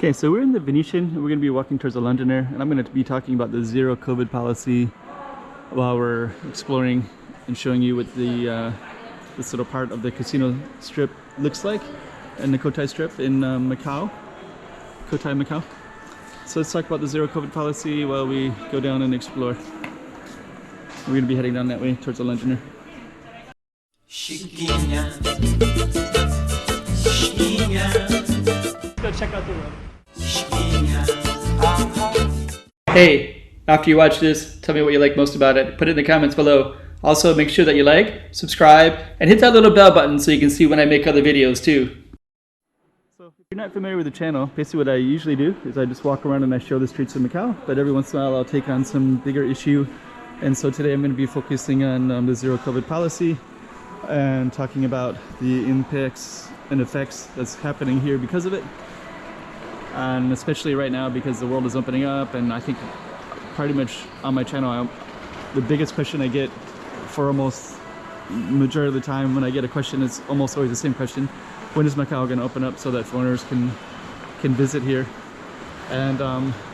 Okay, so we're in the Venetian and we're going to be walking towards the Londoner, and I'm going to be talking about the zero COVID policy while we're exploring and showing you what this little part of the casino strip looks like, and the Cotai strip in Macau, Cotai, Macau. So let's talk about the zero COVID policy while we go down and explore. We're going to be heading down that way towards the Londoner. Chiquinha, Chiquinha. Go check out the road. Chiquinha. Hey, after you watch this, tell me what you like most about it. Put it in the comments below. Also, make sure that you like, subscribe, and hit that little bell button so you can see when I make other videos too. So if you're not familiar with the channel, basically what I usually do is I just walk around and I show the streets of Macau, but every once in a while I'll take on some bigger issue. And so today I'm going to be focusing on the zero COVID policy and talking about the impacts and effects that's happening here because of it. And especially right now because the world is opening up, and I think pretty much on my channel the biggest question I get for almost majority of the time when I get a question, it's almost always the same question: when is Macau going to open up so that foreigners can visit here? And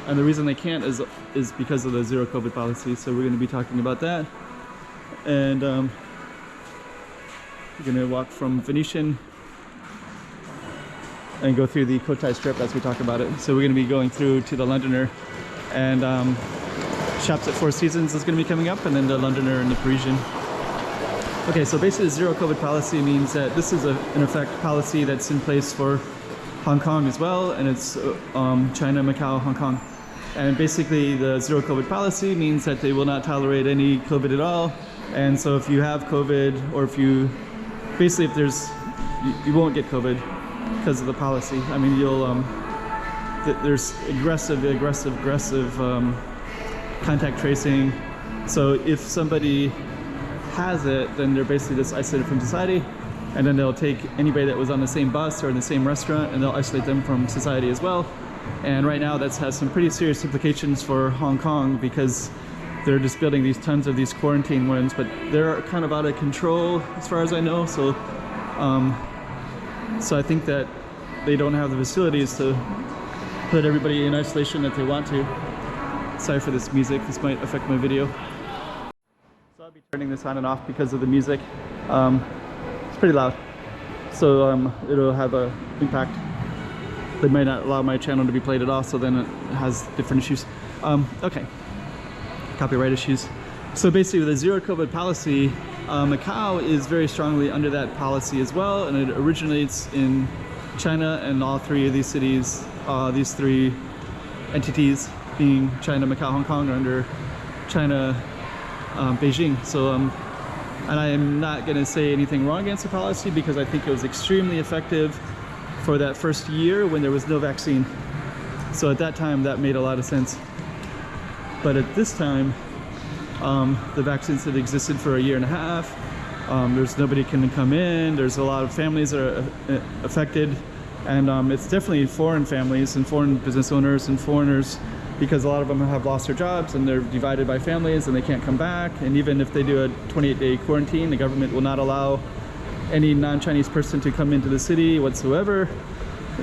the reason they can't is because of the zero COVID policy. So we're going to be talking about that, and we're going to walk from Venetian and go through the Cotai strip as we talk about it. So we're going to be going through to the Londoner, and Shops at Four Seasons is going to be coming up, and then the Londoner and the Parisian. Okay, so basically the zero COVID policy means that this is in effect policy that's in place for Hong Kong as well, and it's China, Macau, Hong Kong. And basically the zero COVID policy means that they will not tolerate any COVID at all. And so if you have COVID, or if you, basically if there's, you won't get COVID because of the policy. I mean, you'll, there's aggressive contact tracing. So if somebody has it, then they're basically just isolated from society, and then they'll take anybody that was on the same bus or in the same restaurant and they'll isolate them from society as well. And right now that has some pretty serious implications for Hong Kong because they're just building these tons of these quarantine ones, but they're kind of out of control as far as I know. So so I think that they don't have the facilities to put everybody in isolation that they want to. Sorry for this music, this might affect my video. So I'll be turning this on and off because of the music. It's pretty loud, so it'll have an impact. They might not allow my channel to be played at all, so then it has different issues. Okay, copyright issues. So basically with the zero COVID policy, Macau is very strongly under that policy as well, and it originates in China, and all three of these cities, these three entities being China, Macau, Hong Kong, are under China, Beijing. So and I am not going to say anything wrong against the policy because I think it was extremely effective for that first year when there was no vaccine. So at that time that made a lot of sense. But at this time, the vaccines had existed for a year and a half. There's nobody can come in. There's a lot of families that are affected, and it's definitely foreign families and foreign business owners and foreigners, because a lot of them have lost their jobs and they're divided by families and they can't come back. And even if they do a 28-day quarantine, the government will not allow any non-Chinese person to come into the city whatsoever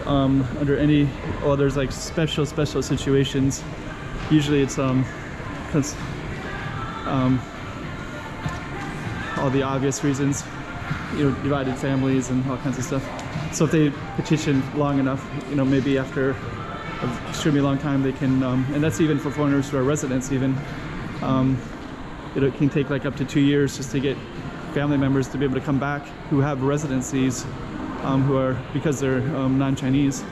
under any, well, there's like special situations. Usually it's because all the obvious reasons, you know, divided families and all kinds of stuff. So if they petition long enough, you know, maybe after an extremely long time they can, and that's even for foreigners who are residents even, it can take like up to 2 years just to get family members to be able to come back who have residencies, who are, because they're non-Chinese,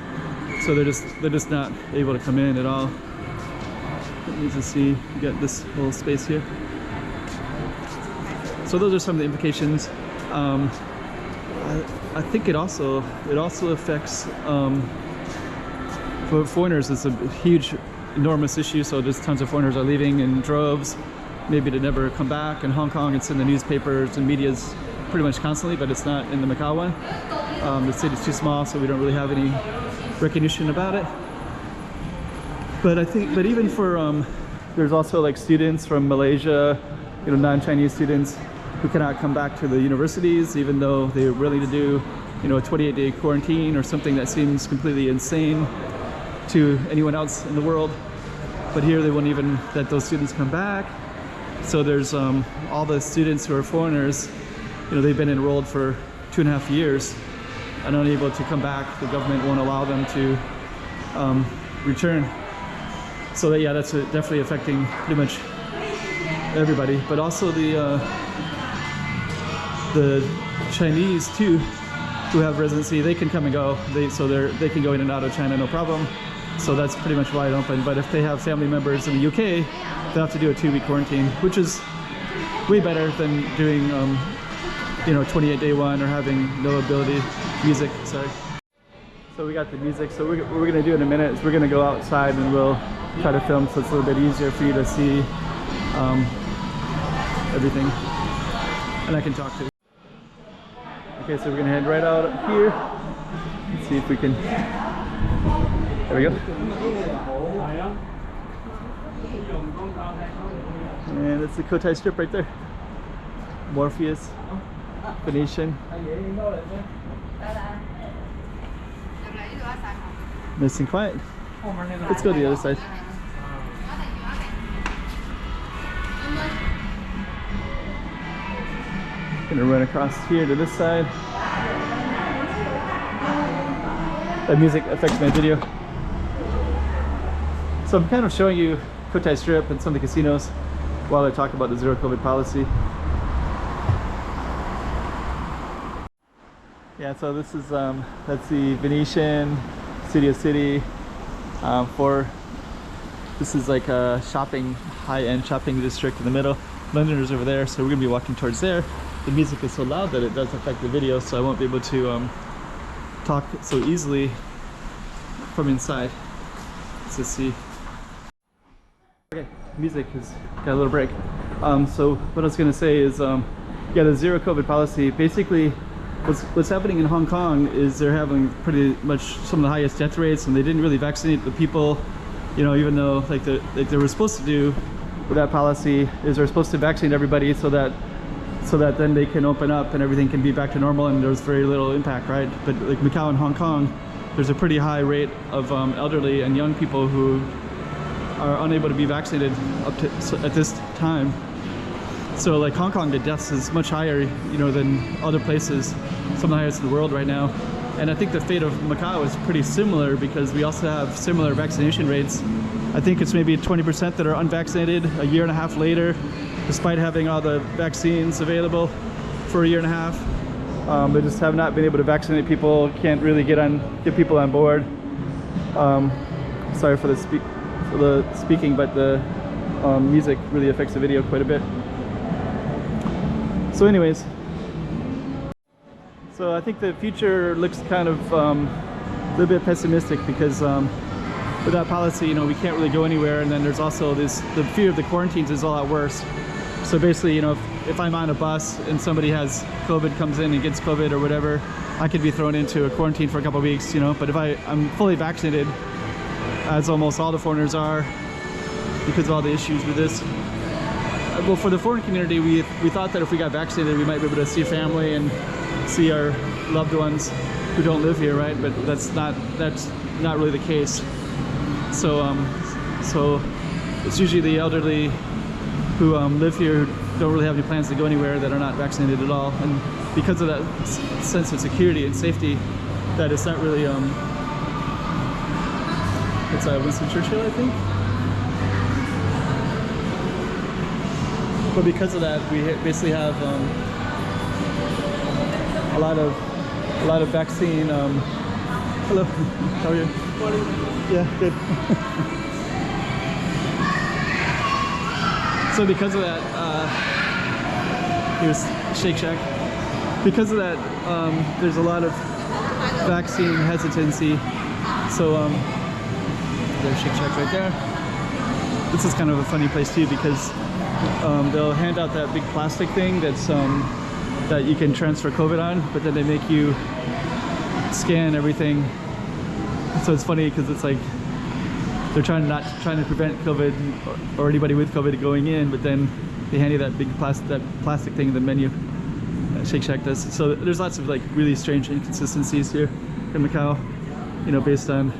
so they're just not able to come in at all. Let me just see, you got this little space here. So those are some of the implications. I think it also affects, for foreigners, it's a huge, enormous issue. So just tons of foreigners are leaving in droves, maybe to never come back. In Hong Kong, it's in the newspapers and media's pretty much constantly, but it's not in the Macau one. The city's too small, so we don't really have any recognition about it. But I think, but even for, there's also like students from Malaysia, you know, non-Chinese students who cannot come back to the universities, even though they're willing to do, you know, a 28-day quarantine or something that seems completely insane. to anyone else in the world. But here they won't even let those students come back. So there's all the students who are foreigners, you know, they've been enrolled for 2.5 years and unable to come back. The government won't allow them to return. So that, yeah, that's definitely affecting pretty much everybody. But also the Chinese too, who have residency, they can come and go. They can go in and out of China, no problem. So that's pretty much wide open. But if they have family members in the UK, they have to do a 2-week quarantine, which is way better than doing, you know, 28-day one or having no ability music. Sorry. So we got the music. So what we're gonna do in a minute is we're gonna go outside and we'll try to film so it's a little bit easier for you to see everything, and I can talk to you. Okay, so we're gonna head right out here. Let's see if we can. There we go. And that's the Cotai strip right there. Morpheus, Venetian. Nice and quiet. Let's go to the other side. Gonna run across here to this side. That music affects my video. So I'm kind of showing you Cotai Strip and some of the casinos while I talk about the zero COVID policy. Yeah, so this is that's the Venetian Studio City. This is like a shopping, high-end shopping district in the middle. Londoners over there, so we're gonna be walking towards there. The music is so loud that it does affect the video, so I won't be able to talk so easily from inside. Let's see. Okay, music has got a little break. So what I was gonna say is, yeah, the zero COVID policy, basically what's happening in Hong Kong is they're having pretty much some of the highest death rates, and they didn't really vaccinate the people, you know, even though like they were supposed to do with that policy is they're supposed to vaccinate everybody so that then they can open up and everything can be back to normal and there's very little impact, right? But like Macau and Hong Kong, there's a pretty high rate of elderly and young people who are unable to be vaccinated up to at this time. So like Hong Kong, the deaths is much higher, you know, than other places, some of the highest in the world right now. And I think the fate of Macau is pretty similar because we also have similar vaccination rates. I think it's maybe 20% that are unvaccinated a year and a half later, despite having all the vaccines available for a year and a half. They just have not been able to vaccinate people, can't really get people on board. Sorry for the speaking, but the music really affects the video quite a bit. So anyways, so I think the future looks kind of a little bit pessimistic because with that policy, you know, we can't really go anywhere, and then there's also the fear of the quarantines is a lot worse. So basically, you know, if I'm on a bus and somebody has COVID, comes in and gets COVID or whatever, I could be thrown into a quarantine for a couple of weeks, you know. But if I'm fully vaccinated, as almost all the foreigners are, because of all the issues with this. Well, for the foreign community, we thought that if we got vaccinated, we might be able to see family and see our loved ones who don't live here, right? But that's not really the case. So so it's usually the elderly who live here don't really have any plans to go anywhere that are not vaccinated at all, and because of that sense of security and safety, that it's not really it's Winston Churchill, I think. But because of that, we basically have a lot of vaccine. Hello, how are you? Morning. Yeah, good. So because of that, here's Shake Shack. Because of that, there's a lot of vaccine hesitancy. So there's Shake Shack right there. This is kind of a funny place too because they'll hand out that big plastic thing that's that you can transfer COVID on, but then they make you scan everything. So it's funny because it's like they're trying to prevent COVID or anybody with COVID going in, but then they hand you that big plastic thing in the menu. Shake Shack does. So there's lots of like really strange inconsistencies here in Macau, you know, based on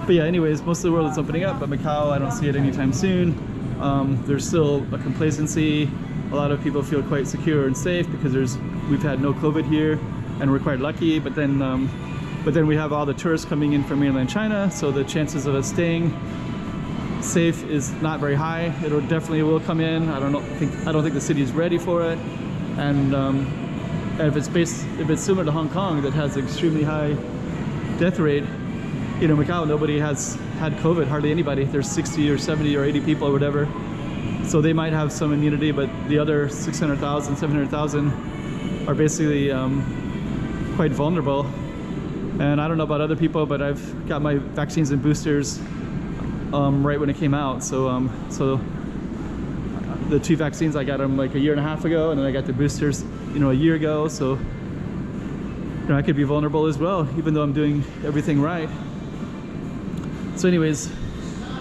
But yeah, anyways, most of the world is opening up, but Macau, I don't see it anytime soon. There's still a complacency. A lot of people feel quite secure and safe because we've had no COVID here, and we're quite lucky. But then we have all the tourists coming in from mainland China, so the chances of us staying safe is not very high. It definitely will come in. I don't think the city is ready for it, and if it's similar to Hong Kong that has an extremely high death rate, you know, Macau, nobody has had COVID, hardly anybody. There's 60 or 70 or 80 people or whatever, so they might have some immunity, but the other 600,000, 700,000 are basically quite vulnerable. And I don't know about other people, but I've got my vaccines and boosters right when it came out. So the 2 vaccines, I got them like a year and a half ago, and then I got the boosters, you know, a year ago. So, you know, I could be vulnerable as well, even though I'm doing everything right. So anyways,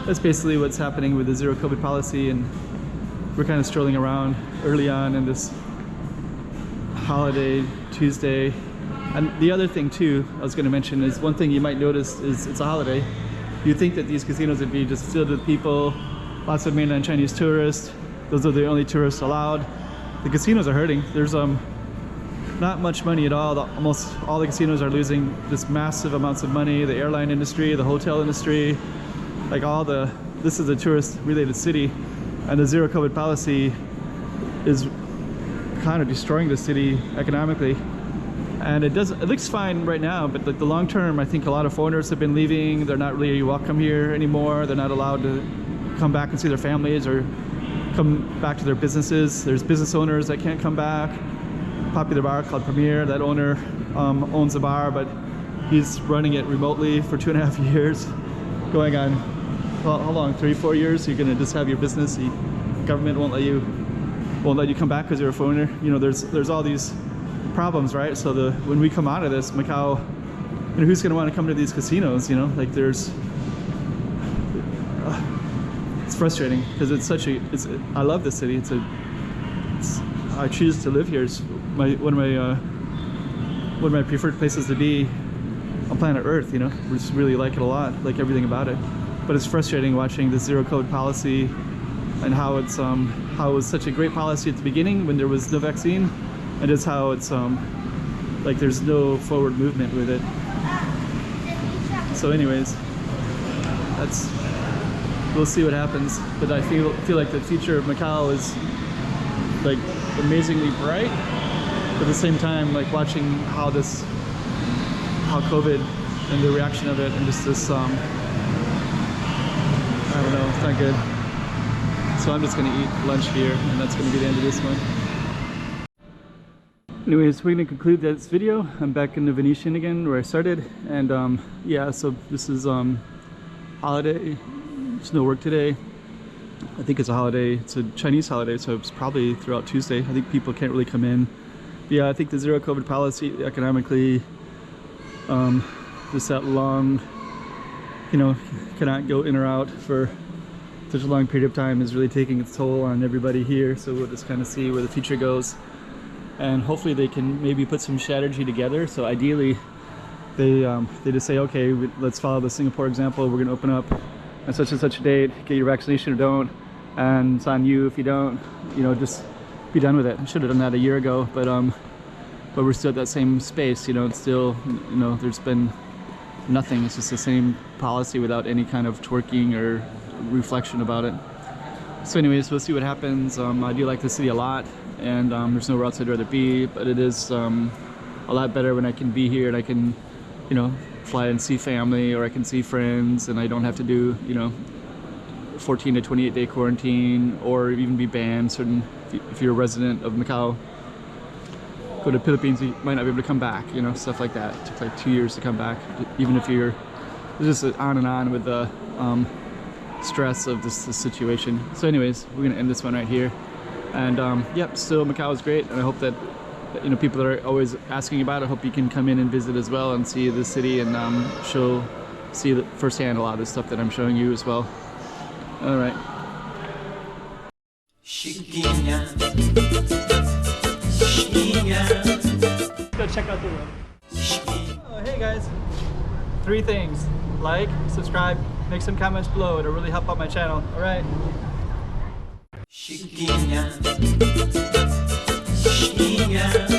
that's basically what's happening with the zero COVID policy, and we're kind of strolling around early on in this holiday Tuesday. And the other thing too, I was going to mention, is one thing you might notice is it's a holiday. You'd think that these casinos would be just filled with people, lots of mainland Chinese tourists. Those are the only tourists allowed. The casinos are hurting. There's not much money at all. Almost all the casinos are losing just massive amounts of money. The airline industry, the hotel industry, like this is a tourist related city, and the zero COVID policy is kind of destroying the city economically. And it looks fine right now, but like the long term, I think a lot of foreigners have been leaving. They're not really welcome here anymore. They're not allowed to come back and see their families or come back to their businesses. There's business owners that can't come back. Popular bar called Premier, that owner owns a bar, but he's running it remotely for 2.5 years, going on, well, how long, 3-4 years? You're gonna just have your business. The government won't let you come back because you're a foreigner. You know, there's all these problems, right? So when we come out of this, Macau, you know, who's going to want to come to these casinos? You know, like it's frustrating because I love the city. I choose to live here. It's one of my preferred places to be on planet Earth. You know, we just really like it a lot, like everything about it. But it's frustrating watching the zero COVID policy and how it was such a great policy at the beginning when there was no vaccine. And just how it's like there's no forward movement with it. So anyways, we'll see what happens. But I feel like the future of Macau is like amazingly bright. But at the same time, like watching how COVID and the reaction of it, and just this I don't know, it's not good. So I'm just gonna eat lunch here, and that's gonna be the end of this one. Anyways, we're going to conclude this video. I'm back in the Venetian again where I started, and yeah, so this is holiday. There's no work today. I think it's a holiday. It's a Chinese holiday, so it's probably throughout Tuesday. I think people can't really come in. But yeah, I think the zero COVID policy economically, just that long, you know, cannot go in or out for such a long period of time is really taking its toll on everybody here. So we'll just kind of see where the future goes. And hopefully they can maybe put some strategy together. So ideally, they just say, okay, let's follow the Singapore example. We're going to open up at such and such a date. Get your vaccination or don't, and it's on you if you don't. You know, just be done with it. I should have done that a year ago, but we're still at that same space. You know, it's still, you know, there's been nothing. It's just the same policy without any kind of twerking or reflection about it. So anyways, we'll see what happens. I do like the city a lot, and there's nowhere else I'd rather be, but it is a lot better when I can be here and I can, you know, fly and see family, or I can see friends, and I don't have to do, you know, 14 to 28 day quarantine, or even be banned. If you're a resident of Macau, go to the Philippines, you might not be able to come back, you know, stuff like that. It took like 2 years to come back, even if it's just on and on with the stress of this situation. So anyways, we're gonna end this one right here, and yep, still Macau is great, and I hope that, you know, people that are always asking about it, hope you can come in and visit as well and see the city and see firsthand a lot of the stuff that I'm showing you as well. All right. Chiquinha, Chiquinha. Go check out the room. Chiquinha. Oh, hey guys. 3 things. like, subscribe, make some comments below. It'll really help out my channel. All right. Chiquinha, Chiquinha.